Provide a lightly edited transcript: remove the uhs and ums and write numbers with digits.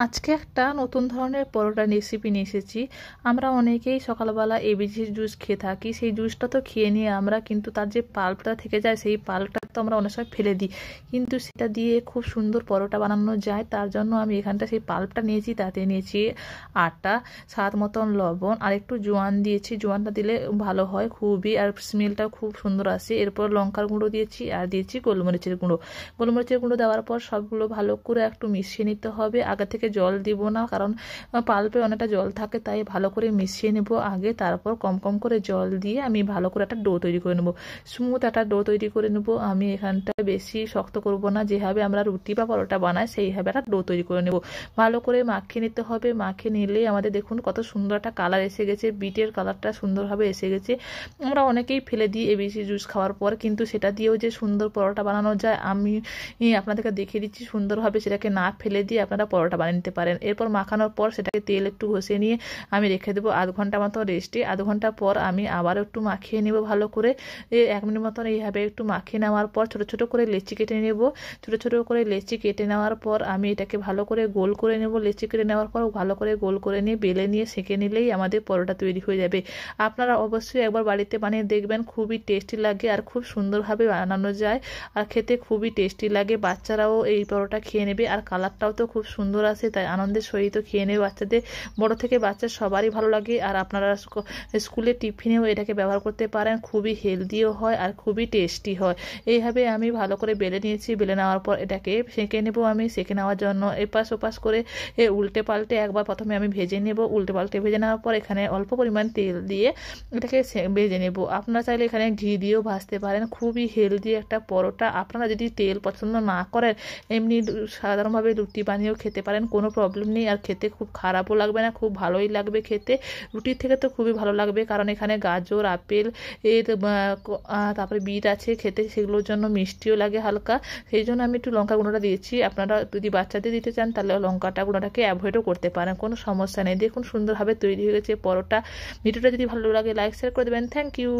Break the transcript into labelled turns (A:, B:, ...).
A: আজকে একটা নতুন ধরনের পরোটা রেসিপি নিয়ে এসেছি। আমরা অনেকেই সকালবেলা এবিসি জুস খেয়ে থাকি। সেই জুসটা তো খেয়ে নিয়ে আমরা কিন্তু তার যে পাল্পটা থেকে যায় সেই পাল্পটা তো আমরা অনেক সময় ফেলে দিই, কিন্তু সেটা দিয়ে খুব সুন্দর পরোটা বানানো যায়। তার জন্য আমি এখানটা সেই পাল্পটা নিয়েছি, তাতে নিয়েছি আটা, স্বাদ মতন লবণ আর একটু জোয়ান দিয়েছি। জোয়ানটা দিলে ভালো হয় খুবই, আর স্মেলটাও খুব সুন্দর আসে। এরপর লঙ্কার গুঁড়ো দিয়েছি আর দিয়েছি গোলমরিচের গুঁড়ো। গোলমরিচের গুঁড়ো দেওয়ার পর সবগুলো ভালো করে একটু মিশিয়ে নিতে হবে। আগে থেকে জল দিব না, কারণ পাল্পে অনেকটা জল থাকে, তাই ভালো করে মিশিয়ে নেব আগে। তারপর কম কম করে জল দিয়ে আমি ভালো করে একটা ডো তৈরি করে নেব, স্মুথ একটা ডো তৈরি করে নেব। আমি এখানটা বেশি শক্ত করব না, যেভাবে আমরা রুটি বা পরোটা বানাই সেইভাবে একটা ডো তৈরি করে নেব। ভালো করে মাখিয়ে নিতে হবে। মাখিয়ে নিলেই আমাদের দেখুন কত সুন্দর একটা কালার এসে গেছে, বিটের কালারটা সুন্দরভাবে এসে গেছে। আমরা অনেকেই ফেলে দিই এবিসি জুস খাওয়ার পর, কিন্তু সেটা দিয়েও যে সুন্দর পরোটা বানানো যায় আমি আপনাদেরকে দেখিয়ে দিচ্ছি। সুন্দরভাবে সেটাকে না ফেলে দিয়ে আপনারা পরোটা বানিয়ে নিতে পারেন। এরপর মাখানোর পর সেটাকে তেল একটু ঘষে নিয়ে আমি রেখে দেবো আধ ঘন্টা মতো রেস্টে। আধ ঘন্টা পর আমি আবারও একটু মাখিয়ে নেব ভালো করে। 1 মিনিট মতন এইভাবে একটু মাখিয়ে নেওয়ার পর ছোটো ছোটো করে লেচি কেটে নেব। ছোটো ছোটো করে লেচি কেটে নেওয়ার পর আমি এটাকে ভালো করে গোল করে নেব। লেচি কেটে নেওয়ার পর ভালো করে গোল করে নিয়ে বেলে নিয়ে সেঁকে নিলেই আমাদের পরোটা তৈরি হয়ে যাবে। আপনারা অবশ্যই একবার বাড়িতে বানিয়ে দেখবেন, খুবই টেস্টি লাগে আর খুব সুন্দরভাবে বানানো যায়, আর খেতে খুবই টেস্টি লাগে। বাচ্চারাও এই পরোটা খেয়ে নেবে, আর কালারটাও তো খুব সুন্দর আসে, তাই আনন্দের সহিত খেয়ে নেবে বাচ্চাদের। বড় থেকে বাচ্চা সবারই ভালো লাগে। আর আপনারা স্কুলে টিফিনেও এটাকে ব্যবহার করতে পারেন, খুবই হেলদিও হয় আর খুবই টেস্টি হয়। এইভাবে আমি ভালো করে বেলে নিয়েছি। বেলে নেওয়ার পর এটাকে সেঁকে নেব। আমি সেঁকে নেওয়ার জন্য এপাশ ওপাশ করে উল্টে পাল্টে একবার প্রথমে আমি ভেজে নেব। উল্টে পাল্টে ভেজে নেওয়ার পর এখানে অল্প পরিমাণ তেল দিয়ে এটাকে ভেজে নেব। আপনারা চাইলে এখানে ঘি দিয়েও ভাজতে পারেন। খুবই হেলদি একটা পরোটা। আপনারা যদি তেল পছন্দ না করেন, এমনি সাধারণভাবে রুটি বানিয়েও খেতে পারেন, কোনো প্রবলেম নেই। আর খেতে খুব খারাপও লাগবে না, খুব ভালোই লাগবে খেতে। রুটির থেকে তো খুবই ভালো লাগবে, কারণ এখানে গাজর, আপেল তারপরে বিট আছে খেতে, সেগুলোর জন্য মিষ্টিও লাগে হালকা। সেই জন্য আমি একটু লঙ্কা গুঁড়োটা দিয়েছি। আপনারা যদি বাচ্চাদের দিতে চান তাহলে লঙ্কাটা গুঁড়োটাকে অ্যাভয়েডও করতে পারেন, কোনো সমস্যা নেই। দেখুন সুন্দরভাবে তৈরি হয়ে গেছে পরোটা। ভিডিওটা যদি ভালো লাগে লাইক শেয়ার করে দেবেন। Thank you.